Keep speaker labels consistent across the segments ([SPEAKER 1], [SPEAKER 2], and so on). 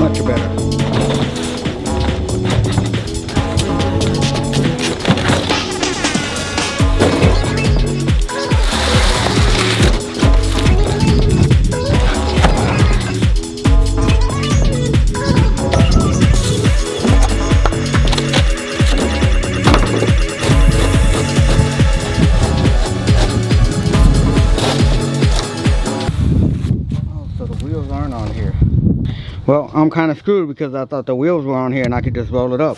[SPEAKER 1] much better. Well, I'm kind of screwed because I thought the wheels were on here and I could just roll it up.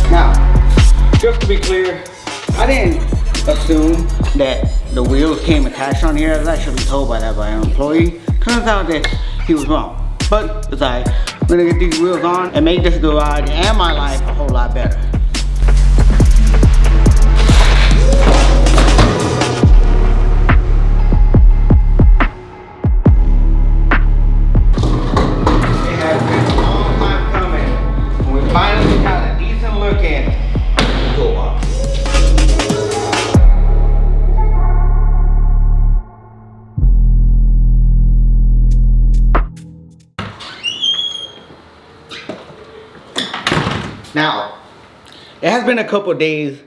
[SPEAKER 1] Now, just to be clear, I didn't assume that the wheels came attached on here. I was actually told by an employee. Turns out that he was wrong. But it's alright. I'm gonna get these wheels on and make this garage and my life a whole lot better. Now, it has been a couple days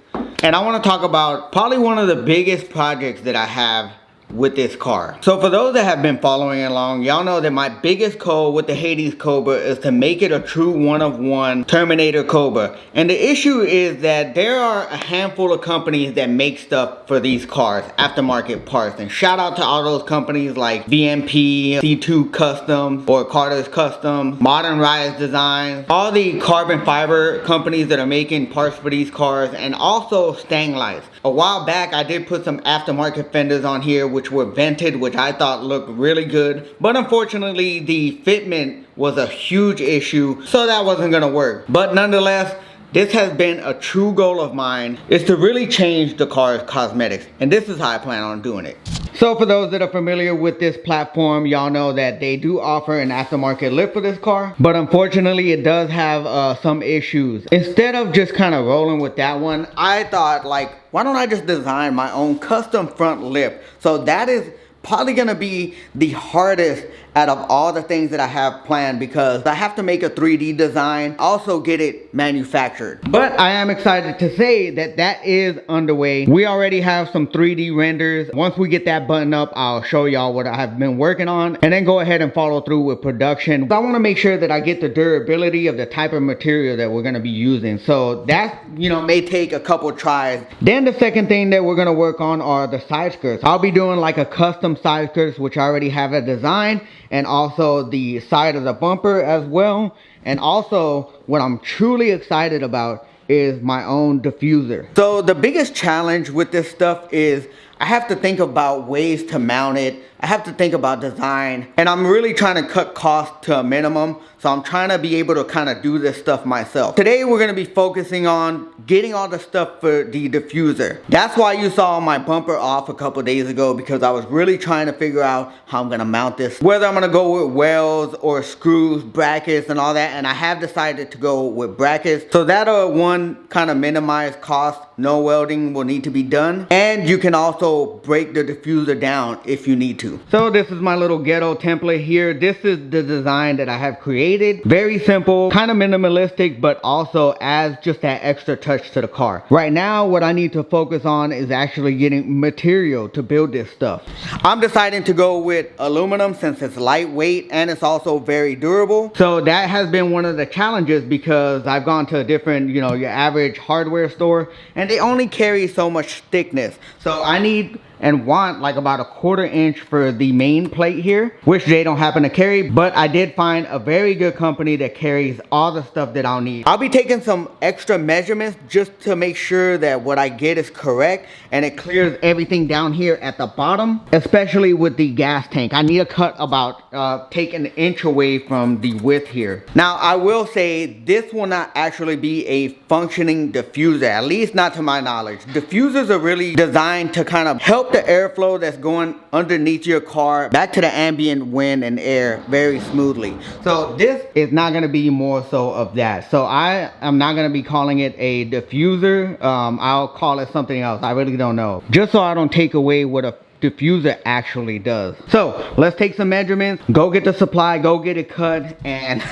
[SPEAKER 1] and I want to talk about probably one of the biggest projects that I have with this car. So for those that have been following along, y'all know that my biggest goal with the Hades Cobra is to make it a true one-of-one Terminator Cobra. And the issue is that there are a handful of companies that make stuff for these cars, aftermarket parts. And shout out to all those companies like VMP, C2 Custom, or Carter's Custom, Modern Rise Design, all the carbon fiber companies that are making parts for these cars, and also Stang Lights. A while back, I did put some aftermarket fenders on here which were vented, which I thought looked really good. But unfortunately, the fitment was a huge issue, so that wasn't gonna work. But nonetheless, this has been a true goal of mine, is to really change the car's cosmetics. And this is how I plan on doing it. So for those that are familiar with this platform, y'all know that they do offer an aftermarket lift for this car. But unfortunately, it does have some issues. Instead of just kind of rolling with that one, I thought, like, why don't I just design my own custom front lift? So that is probably gonna be the hardest out of all the things that I have planned, because I have to make a 3D design, also get it manufactured. But I am excited to say that that is underway. We already have some 3D renders. Once we get that button up, I'll show y'all what I have been working on, and then go ahead and follow through with production. I wanna make sure that I get the durability of the type of material that we're gonna be using. So that, you know, may take a couple tries. Then the second thing that we're gonna work on are the side skirts. I'll be doing like a custom side skirts, which I already have a design, and also the side of the bumper as well. And also, what I'm truly excited about is my own diffuser. So the biggest challenge with this stuff is I have to think about ways to mount it. I have to think about design, and I'm really trying to cut costs to a minimum. So I'm trying to be able to kind of do this stuff myself. Today we're going to be focusing on getting all the stuff for the diffuser. That's why you saw my bumper off a couple days ago, because I was really trying to figure out how I'm going to mount this. Whether I'm going to go with welds or screws, brackets and all that. And I have decided to go with brackets. So that'll one kind of minimize cost. No welding will need to be done. And you can also break the diffuser down if you need to. So this is my little ghetto template here. This is the design that I have created. Very simple, kind of minimalistic, but also adds just that extra touch to the car. Right now, what I need to focus on is actually getting material to build this stuff. I'm deciding to go with aluminum since it's lightweight and it's also very durable. So that has been one of the challenges, because I've gone to a different, you know, your average hardware store, and they only carry so much thickness. So I need and want like about a 1/4 inch for the main plate here, which they don't happen to carry. But I did find a very good company that carries all the stuff that I'll need. I'll be taking some extra measurements just to make sure that what I get is correct, and it clears everything down here at the bottom, especially with the gas tank. I need to cut about take an inch away from the width here. Now I will say this will not actually be a functioning diffuser, at least not to my knowledge. Diffusers are really designed to kind of help help the airflow that's going underneath your car back to the ambient wind and air very smoothly. So this is not going to be more so of that. So I am not going to be calling it a diffuser. I'll call it something else. I really don't know. Just so I don't take away what a diffuser actually does. So let's take some measurements, go get the supply, go get it cut, and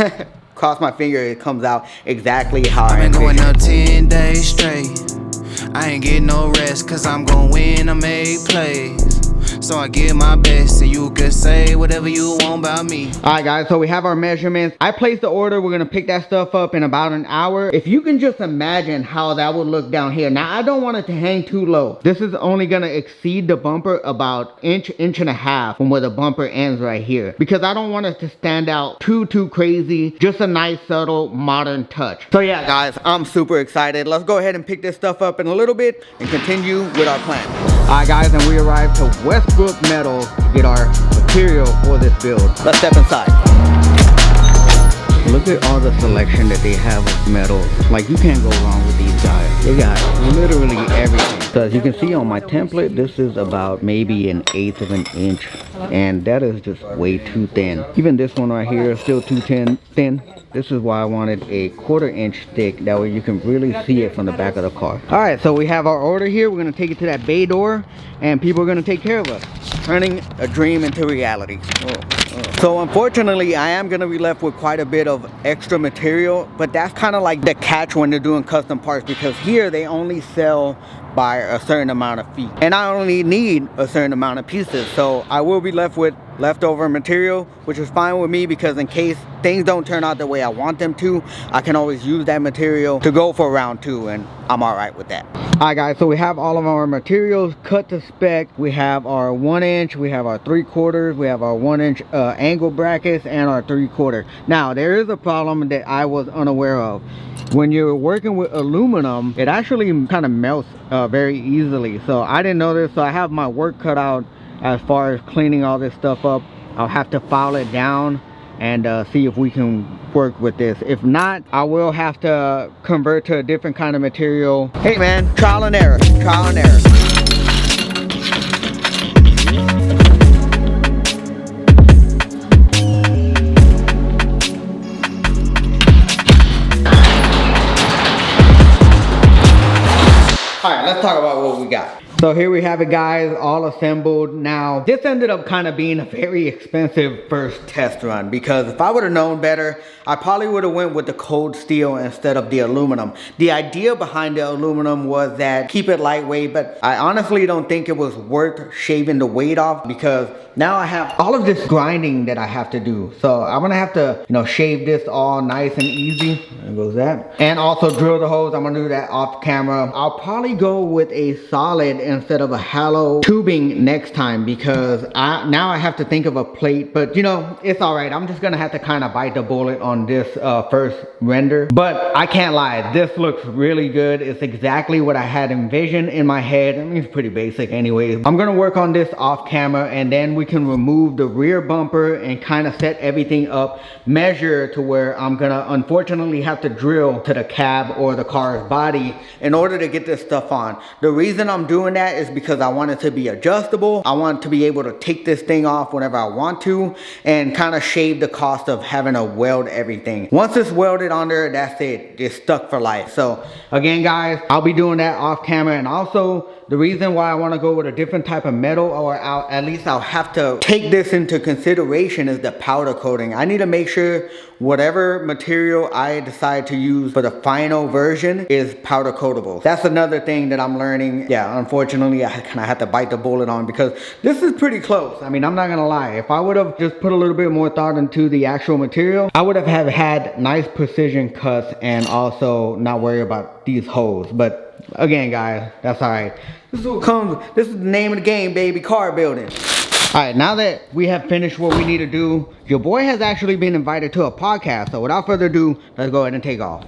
[SPEAKER 1] cross my finger it comes out exactly how
[SPEAKER 2] I've been going up 10 days straight. I ain't getting no rest, cause I'm gonna win, I make plays. So I give my best, and you can say whatever you want about me.
[SPEAKER 1] Alright guys, so we have our measurements. I placed the order. We're gonna pick that stuff up in about an hour. If you can just imagine how that would look down here. Now I don't want it to hang too low. This is only gonna exceed the bumper about inch and a half from where the bumper ends right here, because I don't want it to stand out too crazy. Just a nice subtle modern touch. So yeah guys, I'm super excited. Let's go ahead and pick this stuff up in a little bit and continue with our plan. Alright guys, and we arrived to Westbrook Metal to get our material for this build. Let's step inside. Look at all the selection that they have of metal. Like, you can't go wrong with these guys. They got literally everything. So as you can see on my template, this is about maybe 1/8 of an inch, and that is just way too thin. Even this one right here is still too thin. This is why I wanted a 1/4 inch thick. That way you can really see it from the back of the car. All right, so we have our order here. We're gonna take it to that bay door, and people are gonna take care of us. Turning a dream into reality. So unfortunately, I am gonna be left with quite a bit of extra material, but that's kind of like the catch when they're doing custom parts, because here they only sell by a certain amount of feet, and I only need a certain amount of pieces. So I will be left with leftover material, which is fine with me, because in case things don't turn out the way I want them to, I can always use that material to go for round 2, and I'm all right with that. All right guys, so we have all of our materials cut to spec. We have our 1 inch, we have our 3/4, we have our 1 inch angle brackets, and our 3/4. Now there is a problem that I was unaware of. When you're working with aluminum, it actually kind of melts very easily. So I didn't know this, so I have my work cut out as far as cleaning all this stuff up. I'll have to file it down and see if we can work with this. If not, I will have to convert to a different kind of material. Hey man, trial and error, trial and error. Alright, let's talk about what we got. So here we have it guys, all assembled. Now, this ended up kind of being a very expensive first test run, because if I would have known better, I probably would have went with the cold steel instead of the aluminum. The idea behind the aluminum was that keep it lightweight, but I honestly don't think it was worth shaving the weight off, because now I have all of this grinding that I have to do. So I'm gonna have to, shave this all nice and easy. There goes that. And also drill the holes. I'm gonna do that off camera. I'll probably go with a solid instead of a hollow tubing next time, because now I have to think of a plate, but it's all right. I'm just gonna have to kind of bite the bullet on this first render. But I can't lie, this looks really good. It's exactly what I had envisioned in my head. I mean, it's pretty basic anyways. I'm gonna work on this off camera, and then we can remove the rear bumper and kind of set everything up, measure to where I'm gonna unfortunately have to drill to the cab or the car's body in order to get this stuff on. The reason I'm doing that is because I want it to be adjustable. I want to be able to take this thing off whenever I want to, and kind of shave the cost of having to weld everything. Once it's welded on there, that's it. It's stuck for life. So again guys, I'll be doing that off camera. And also the reason why I want to go with a different type of metal, or at least I'll have to take this into consideration, is the powder coating. I need to make sure whatever material I decide to use for the final version is powder coatable. That's another thing that I'm learning. Yeah, unfortunately I kind of have to bite the bullet on, because this is pretty close. I mean, I'm not gonna lie, if I would have just put a little bit more thought into the actual material, I would have had nice precision cuts and also not worry about these holes. But again guys, that's all right. This is what comes, this is the name of the game, baby, car building. All right, now that we have finished what we need to do, your boy has actually been invited to a podcast. So without further ado, let's go ahead and take off.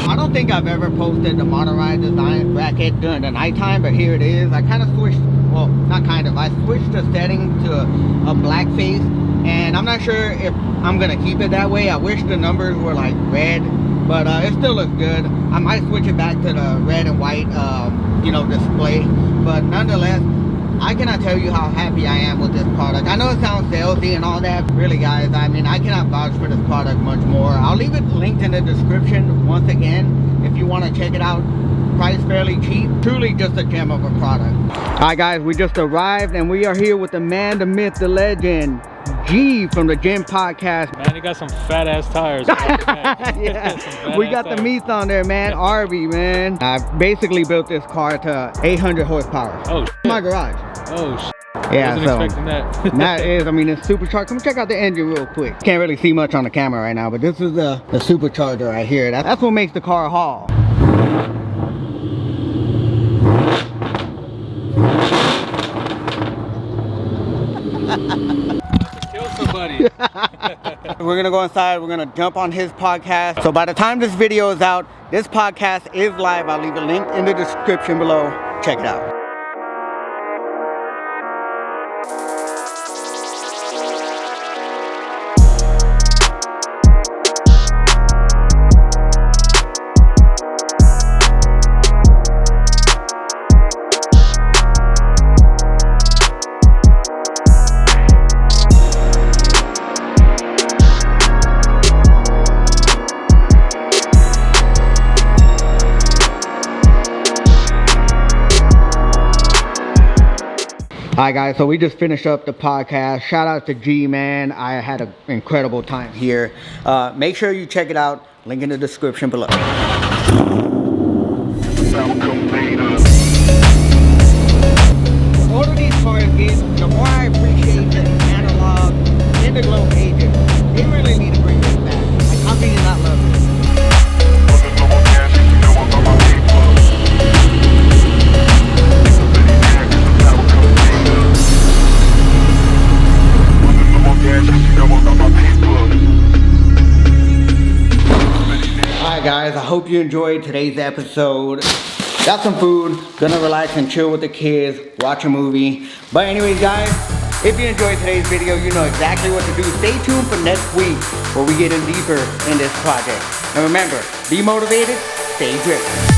[SPEAKER 1] I don't think I've ever posted the motorized design bracket during the nighttime, but here it is. I kind of switched well, not kind of, I switched the setting to a black face, and I'm not sure if I'm gonna keep it that way. I wish the numbers were like red, but it still looks good. I might switch it back to the red and white, you know, display. But nonetheless, I cannot tell you how happy I am with this product. I know it sounds salesy and all that. Really, guys, I mean, I cannot vouch for this product much more. I'll leave it linked in the description once again if you want to check it out. Price fairly cheap. Truly just a gem of a product. Alright guys, we just arrived and we are here with the man, the myth, the legend, G from the Gym Podcast.
[SPEAKER 3] Man, he got some fat ass tires.
[SPEAKER 1] Yeah, we got the meats on there, man. RB, man. I basically built this car to 800 horsepower.
[SPEAKER 3] Oh,
[SPEAKER 1] in my garage.
[SPEAKER 3] Oh, shit.
[SPEAKER 1] Yeah,
[SPEAKER 3] Wasn't
[SPEAKER 1] so
[SPEAKER 3] expecting that.
[SPEAKER 1] that is, I mean, it's supercharged. Come check out the engine real quick. Can't really see much on the camera right now, but this is the supercharger right here. That's what makes the car haul.
[SPEAKER 3] Kill somebody.
[SPEAKER 1] We're gonna go inside, we're gonna jump on his podcast. So by the time this video is out, this podcast is live. I'll leave a link in the description below. Check it out. Alright guys, so we just finished up the podcast. Shout out to G, man. I had an incredible time here. Make sure you check it out. Link in the description below. The older these cars get, the more I appreciate the analog and the glow pages. They really need to bring this back. Like, how can you not love it? Alright guys, I hope you enjoyed today's episode. Got some food, gonna relax and chill with the kids, watch a movie. But anyways guys, if you enjoyed today's video, you know exactly what to do. Stay tuned for next week where we get in deeper in this project. And remember, be motivated, stay driven.